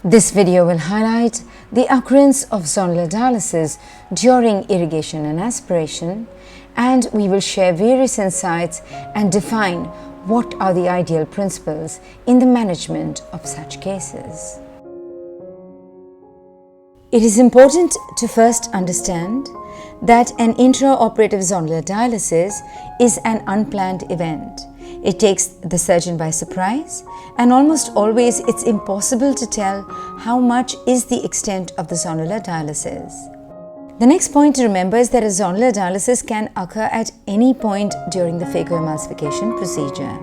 This video will highlight the occurrence of zonular dialysis during irrigation and aspiration, and we will share various insights and define what are the ideal principles in the management of such cases. It is important to first understand that an intraoperative zonular dialysis is an unplanned event. It takes the surgeon by surprise, and almost always it's impossible to tell how much is the extent of the zonular dialysis. The next point to remember is that a zonular dialysis can occur at any point during the phacoemulsification procedure.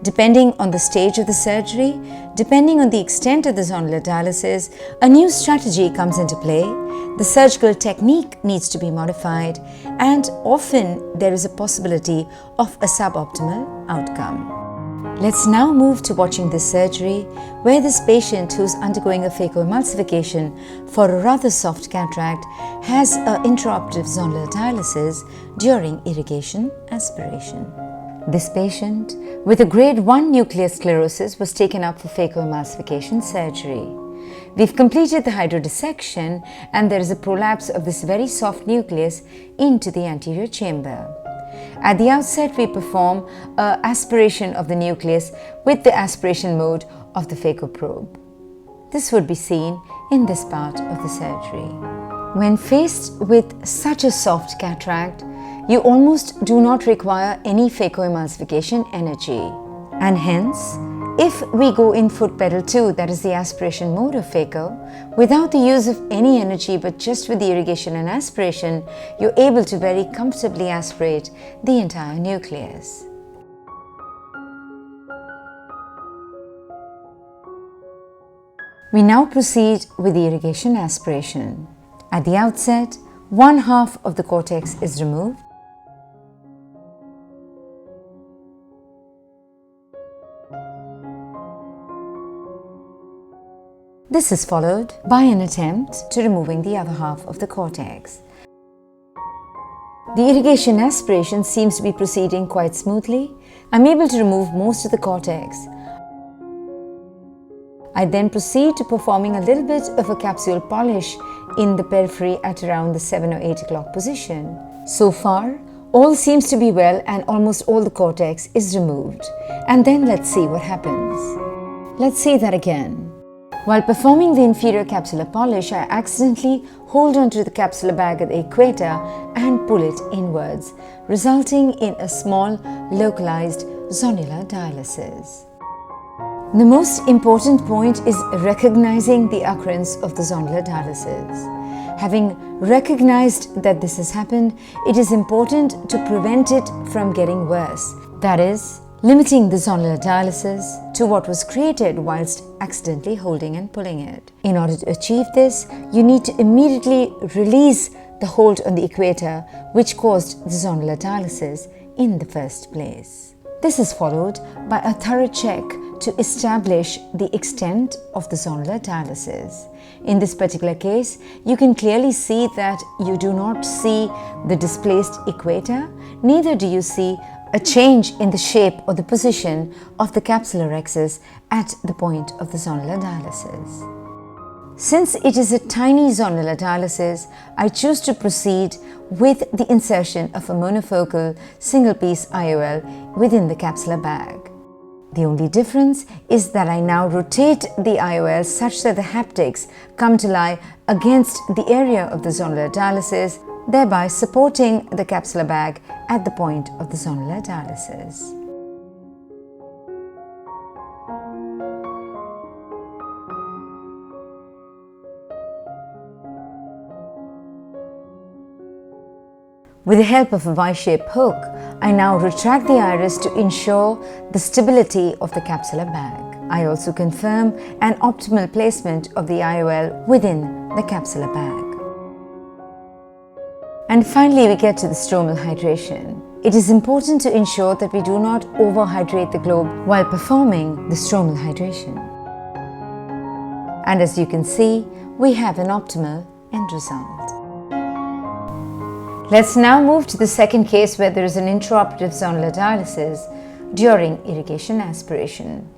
Depending on the stage of the surgery, depending on the extent of the zonular dialysis, a new strategy comes into play, the surgical technique needs to be modified, and often there is a possibility of a suboptimal outcome. Let's now move to watching this surgery where this patient who's undergoing a phacoemulsification for a rather soft cataract has an intraoperative zonular dialysis during irrigation aspiration. This patient with a grade 1 nuclear sclerosis was taken up for phacoemulsification surgery. We've completed the hydrodissection and there is a prolapse of this very soft nucleus into the anterior chamber. At the outset, we perform an aspiration of the nucleus with the aspiration mode of the phacoprobe. This would be seen in this part of the surgery. When faced with such a soft cataract, you almost do not require any phacoemulsification energy. And hence, if we go in foot pedal 2, that is the aspiration mode of phaco, without the use of any energy but just with the irrigation and aspiration, you're able to very comfortably aspirate the entire nucleus. We now proceed with the irrigation aspiration. At the outset, one half of the cortex is removed. This is followed by an attempt to removing the other half of the cortex. The irrigation aspiration seems to be proceeding quite smoothly. I'm able to remove most of the cortex. I then proceed to performing a little bit of a capsule polish in the periphery at around the 7 or 8 o'clock position. So far, all seems to be well and almost all the cortex is removed. And then let's see what happens. Let's see that again. While performing the inferior capsular polish, I accidentally hold onto the capsular bag at the equator and pull it inwards, resulting in a small localized zonular dialysis. The most important point is recognizing the occurrence of the zonular dialysis. Having recognized that this has happened, it is important to prevent it from getting worse. That is, limiting the zonular dialysis to what was created whilst accidentally holding and pulling it. In order to achieve this, you need to immediately release the hold on the equator which caused the zonular dialysis in the first place. This is followed by a thorough check to establish the extent of the zonular dialysis. In this particular case, you can clearly see that you do not see the displaced equator, neither do you see a change in the shape or the position of the capsular axis at the point of the zonular dialysis. Since it is a tiny zonular dialysis, I choose to proceed with the insertion of a monofocal single-piece IOL within the capsular bag. The only difference is that I now rotate the IOL such that the haptics come to lie against the area of the zonular dialysis, thereby supporting the capsular bag at the point of the zonular dialysis. With the help of a Y-shaped hook, I now retract the iris to ensure the stability of the capsular bag. I also confirm an optimal placement of the IOL within the capsular bag. And finally, we get to the stromal hydration. It is important to ensure that we do not overhydrate the globe while performing the stromal hydration. And as you can see, we have an optimal end result. Let's now move to the second case where there is an intraoperative zonular dialysis during irrigation aspiration.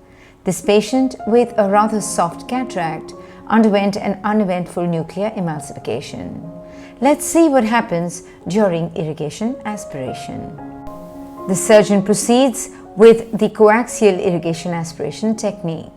This patient with a rather soft cataract underwent an uneventful nuclear emulsification. Let's see what happens during irrigation aspiration. The surgeon proceeds with the coaxial irrigation aspiration technique.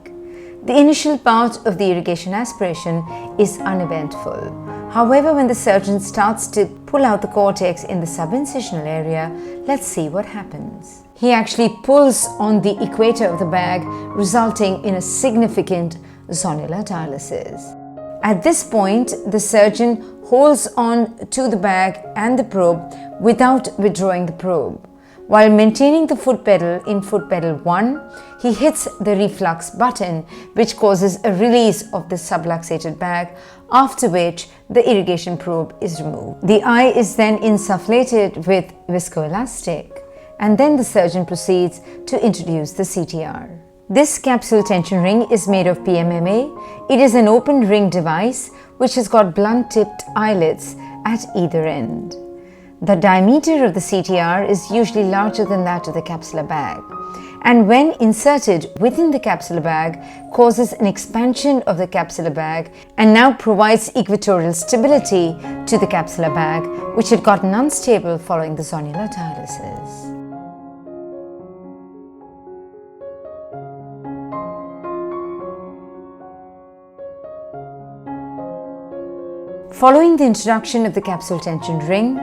The initial part of the irrigation aspiration is uneventful. However, when the surgeon starts to pull out the cortex in the subincisional area, let's see what happens. He actually pulls on the equator of the bag, resulting in a significant zonular dialysis. At this point, the surgeon holds on to the bag and the probe without withdrawing the probe. While maintaining the foot pedal in foot pedal 1, he hits the reflux button, which causes a release of the subluxated bag, after which the irrigation probe is removed. The eye is then insufflated with viscoelastic, and then the surgeon proceeds to introduce the CTR. This capsule tension ring is made of PMMA. It is an open ring device which has got blunt-tipped eyelets at either end. The diameter of the CTR is usually larger than that of the capsular bag, and when inserted within the capsular bag causes an expansion of the capsular bag and now provides equatorial stability to the capsular bag, which had gotten unstable following the zonular dialysis. Following the introduction of the capsule tension ring,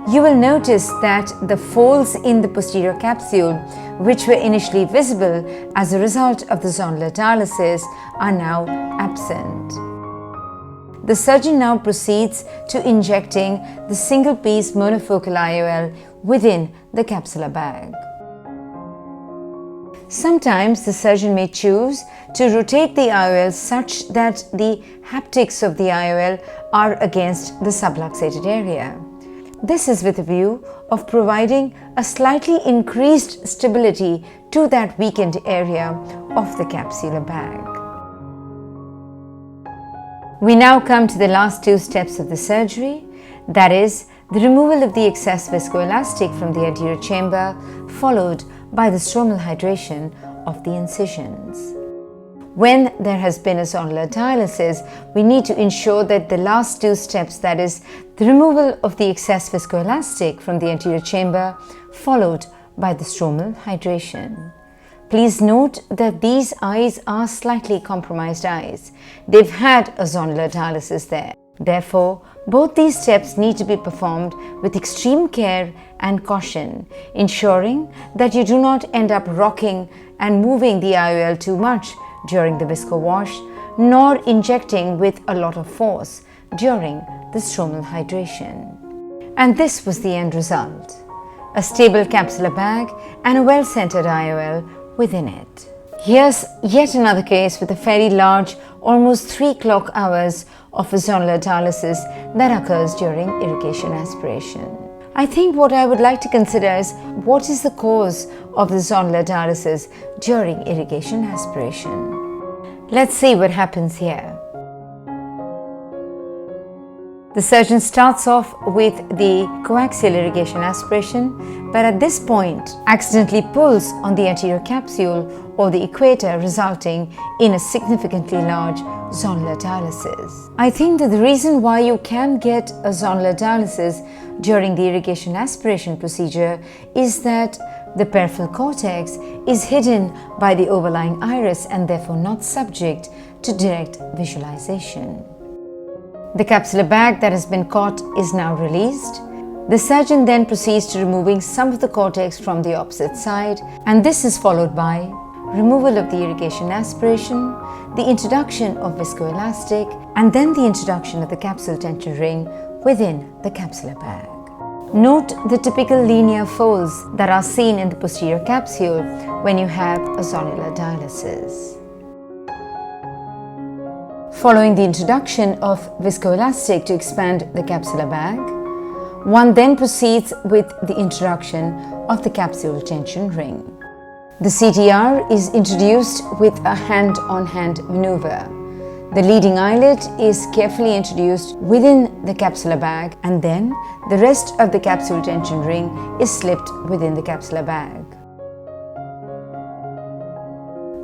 you will notice that the folds in the posterior capsule, which were initially visible as a result of the zonular dialysis, are now absent. The surgeon now proceeds to injecting the single-piece monofocal IOL within the capsular bag. Sometimes the surgeon may choose to rotate the IOL such that the haptics of the IOL are against the subluxated area. This is with a view of providing a slightly increased stability to that weakened area of the capsular bag. We now come to the last two steps of the surgery, that is, the removal of the excess viscoelastic from the anterior chamber, followed by the stromal hydration of the incisions. When there has been a zonular dialysis, we need to ensure that the last two steps, that is, the removal of the excess viscoelastic from the anterior chamber, followed by the stromal hydration. Please note that these eyes are slightly compromised eyes. They've had a zonular dialysis there. Therefore, both these steps need to be performed with extreme care and caution, ensuring that you do not end up rocking and moving the IOL too much during the visco wash, nor injecting with a lot of force during the stromal hydration. And this was the end result: a stable capsular bag and a well-centered IOL within it. Here's yet another case with a fairly large, almost 3 clock hours of a zonular dialysis that occurs during irrigation aspiration. I think what I would like to consider is what is the cause of the zonular dialysis during irrigation aspiration. Let's see what happens here. The surgeon starts off with the coaxial irrigation aspiration, but at this point accidentally pulls on the anterior capsule or the equator, resulting in a significantly large zonular dialysis. I think that the reason why you can get a zonular dialysis during the irrigation aspiration procedure is that the peripheral cortex is hidden by the overlying iris and therefore not subject to direct visualization. The capsular bag that has been caught is now released. The surgeon then proceeds to removing some of the cortex from the opposite side, and this is followed by removal of the irrigation aspiration, the introduction of viscoelastic, and then the introduction of the capsule tension ring within the capsular bag. Note the typical linear folds that are seen in the posterior capsule when you have a zonular dialysis. Following the introduction of viscoelastic to expand the capsular bag, one then proceeds with the introduction of the capsule tension ring. The CTR is introduced with a hand-on-hand maneuver. The leading eyelet is carefully introduced within the capsular bag, and then the rest of the capsule tension ring is slipped within the capsular bag.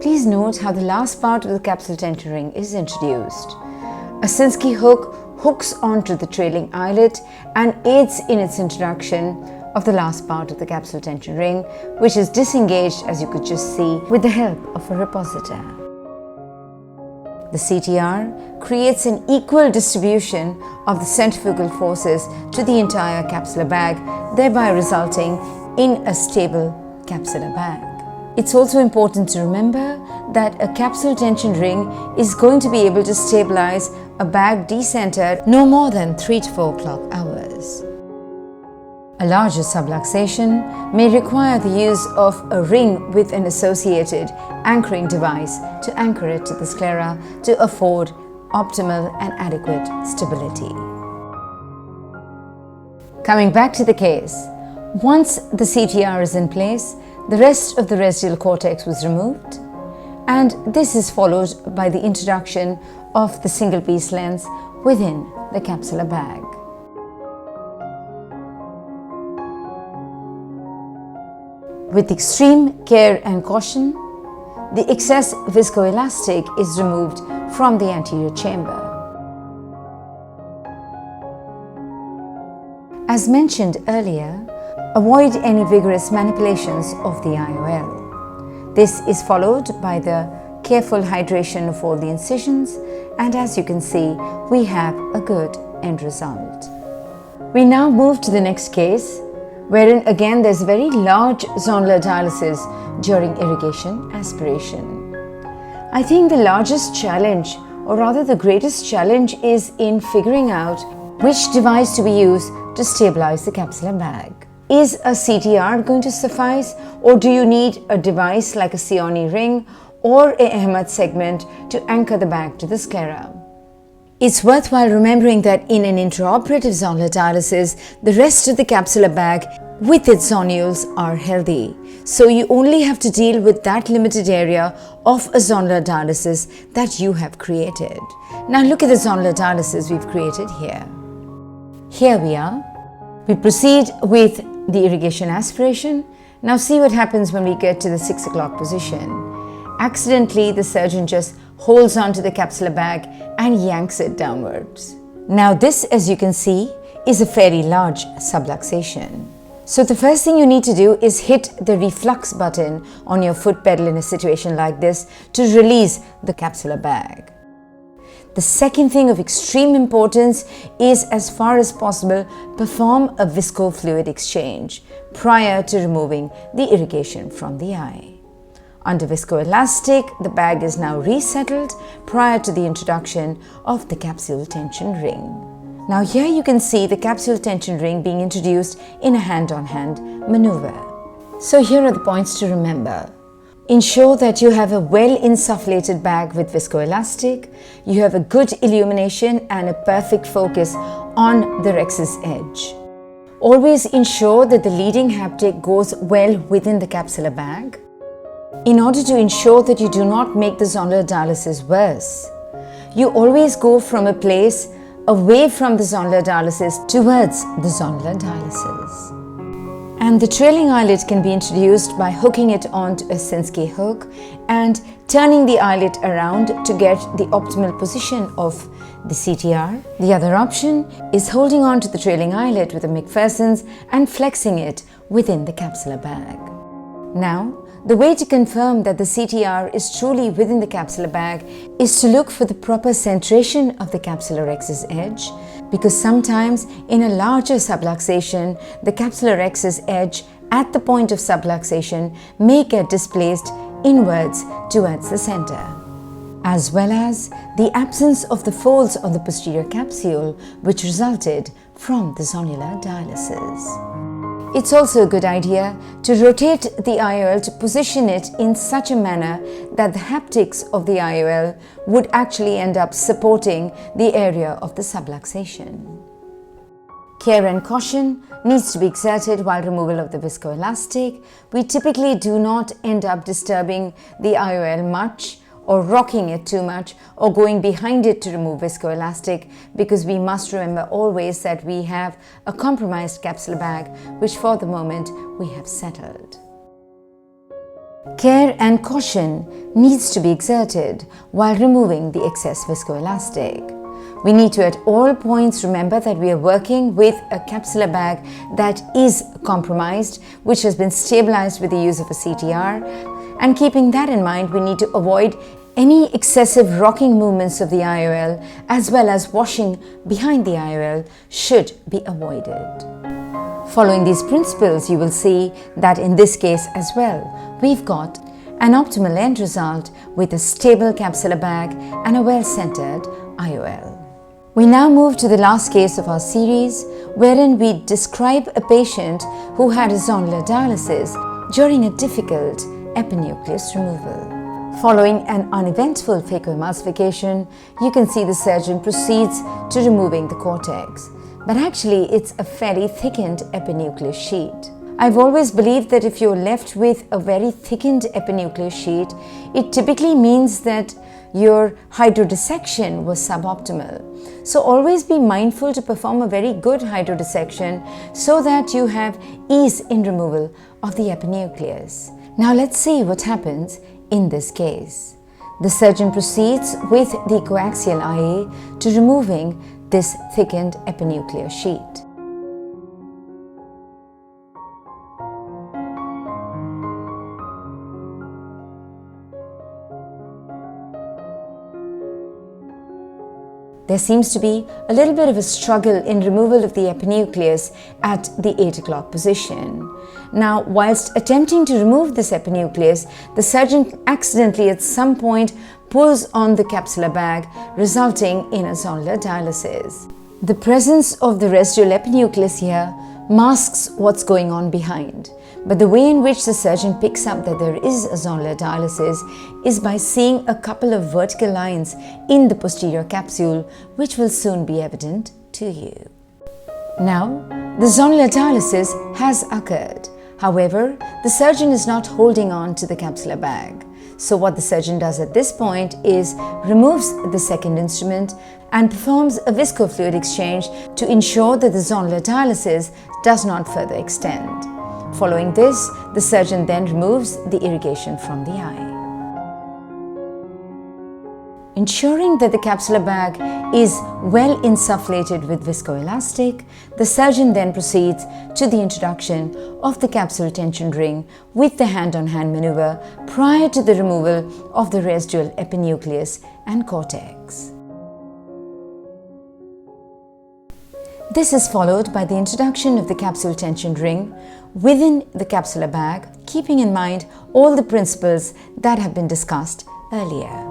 Please note how the last part of the capsule tension ring is introduced. A Sinskey hook hooks onto the trailing eyelet and aids in its introduction of the last part of the capsule tension ring, which is disengaged, as you could just see, with the help of a repositor. The CTR creates an equal distribution of the centrifugal forces to the entire capsular bag, thereby resulting in a stable capsular bag. It's also important to remember that a capsule tension ring is going to be able to stabilize a bag decentered no more than 3 to 4 clock hours. A larger subluxation may require the use of a ring with an associated anchoring device to anchor it to the sclera to afford optimal and adequate stability. Coming back to the case, once the CTR is in place, the rest of the residual cortex was removed, and this is followed by the introduction of the single piece lens within the capsular bag. With extreme care and caution, the excess viscoelastic is removed from the anterior chamber. As mentioned earlier, avoid any vigorous manipulations of the IOL. This is followed by the careful hydration of all the incisions, and as you can see, we have a good end result. We now move to the next case, wherein again there's very large zonular dialysis during irrigation aspiration. I think the largest challenge, or rather the greatest challenge, is in figuring out which device to be used to stabilize the capsular bag. Is a CTR going to suffice, or do you need a device like a Sioni ring or a Ahmed segment to anchor the bag to the sclera? It's worthwhile remembering that in an intraoperative zonular dialysis, the rest of the capsular bag with its zonules are healthy. So you only have to deal with that limited area of a zonular dialysis that you have created. Now look at the zonular dialysis we've created here. Here we are. We proceed with the irrigation aspiration. Now see what happens when we get to the 6 o'clock position. Accidentally, the surgeon just holds onto the capsular bag and yanks it downwards. Now this, as you can see, is a fairly large subluxation. So the first thing you need to do is hit the reflux button on your foot pedal in a situation like this to release the capsular bag. The second thing of extreme importance is, as far as possible, perform a viscofluid exchange prior to removing the irrigation from the eye. Under viscoelastic, the bag is now resettled prior to the introduction of the capsule tension ring. Now here you can see the capsule tension ring being introduced in a hand-on-hand maneuver. So here are the points to remember. Ensure that you have a well-insufflated bag with viscoelastic, you have a good illumination and a perfect focus on the rex's edge. Always ensure that the leading haptic goes well within the capsular bag. In order to ensure that you do not make the zonular dialysis worse, you always go from a place away from the zonular dialysis towards the zonular dialysis. And the trailing eyelet can be introduced by hooking it onto a Sinskey hook and turning the eyelet around to get the optimal position of the CTR. The other option is holding on to the trailing eyelet with a McPherson's and flexing it within the capsular bag. Now, the way to confirm that the CTR is truly within the capsular bag is to look for the proper centration of the capsular rex's edge, because sometimes in a larger subluxation, the capsular rex's edge at the point of subluxation may get displaced inwards towards the center, as well as the absence of the folds on the posterior capsule which resulted from the zonular dialysis. It's also a good idea to rotate the IOL to position it in such a manner that the haptics of the IOL would actually end up supporting the area of the subluxation. Care and caution needs to be exerted while removal of the viscoelastic. We typically do not end up disturbing the IOL much or rocking it too much or going behind it to remove viscoelastic, because we must remember always that we have a compromised capsular bag which for the moment we have settled. Care and caution needs to be exerted while removing the excess viscoelastic. We need to at all points remember that we are working with a capsular bag that is compromised, which has been stabilized with the use of a CTR, and keeping that in mind, we need to avoid any excessive rocking movements of the IOL as well as washing behind the IOL should be avoided. Following these principles, you will see that in this case as well, we've got an optimal end result with a stable capsular bag and a well-centered IOL. We now move to the last case of our series, wherein we describe a patient who had a zonular dialysis during a difficult epinucleus removal. Following an uneventful phacoemulsification, you can see the surgeon proceeds to removing the cortex. But actually, it's a fairly thickened epinucleus sheet. I've always believed that if you're left with a very thickened epinucleus sheet, it typically means that your hydrodissection was suboptimal. So always be mindful to perform a very good hydrodissection so that you have ease in removal of the epinucleus. Now let's see what happens in this case. The surgeon proceeds with the coaxial IA to removing this thickened epinuclear sheet. There seems to be a little bit of a struggle in removal of the epinucleus at the 8 o'clock position. Now, whilst attempting to remove this epinucleus, the surgeon accidentally at some point pulls on the capsular bag, resulting in a zonular dialysis. The presence of the residual epinucleus here masks what's going on behind. But the way in which the surgeon picks up that there is a zonular dialysis is by seeing a couple of vertical lines in the posterior capsule, which will soon be evident to you. Now, the zonular dialysis has occurred. However, the surgeon is not holding on to the capsular bag. So what the surgeon does at this point is removes the second instrument and performs a viscofluid exchange to ensure that the zonular dialysis does not further extend. Following this, the surgeon then removes the irrigation from the eye. Ensuring that the capsular bag is well insufflated with viscoelastic, the surgeon then proceeds to the introduction of the capsule tension ring with the hand-on-hand maneuver prior to the removal of the residual epinucleus and cortex. This is followed by the introduction of the capsule tension ring within the capsular bag, keeping in mind all the principles that have been discussed earlier.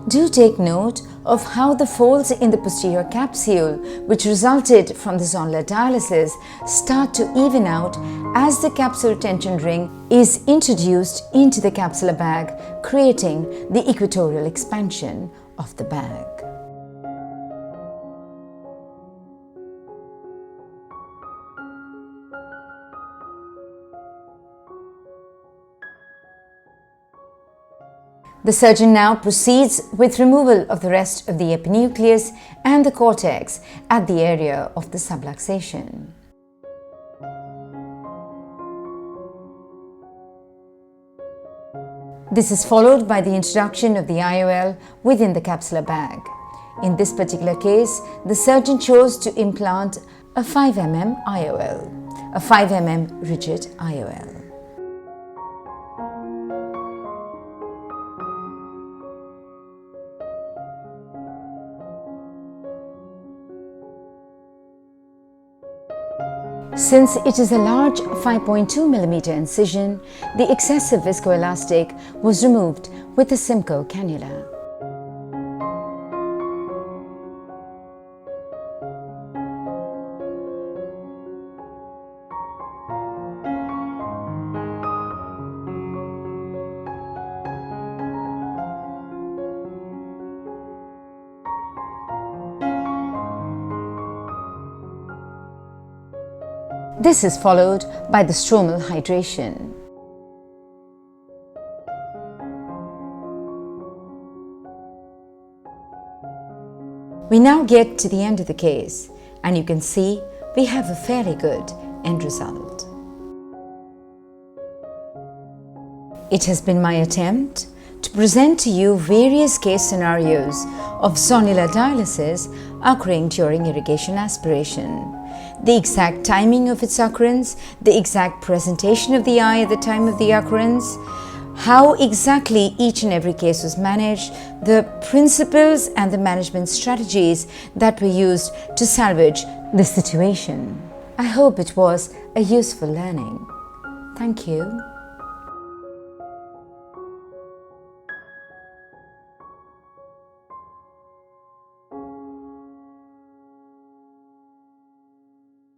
Do take note of how the folds in the posterior capsule, which resulted from the zonular dialysis, start to even out as the capsule tension ring is introduced into the capsular bag, creating the equatorial expansion of the bag. The surgeon now proceeds with removal of the rest of the epinucleus and the cortex at the area of the subluxation. This is followed by the introduction of the IOL within the capsular bag. In this particular case, the surgeon chose to implant a 5 mm IOL, a 5 mm rigid IOL. Since it is a large 5.2 mm incision, the excessive viscoelastic was removed with a Simcoe cannula. This is followed by the stromal hydration. We now get to the end of the case, and you can see we have a fairly good end result. It has been my attempt to present to you various case scenarios of zonular dialysis occurring during irrigation aspiration. The exact timing of its occurrence, the exact presentation of the eye at the time of the occurrence, how exactly each and every case was managed, the principles and the management strategies that were used to salvage the situation. I hope it was a useful learning. Thank you.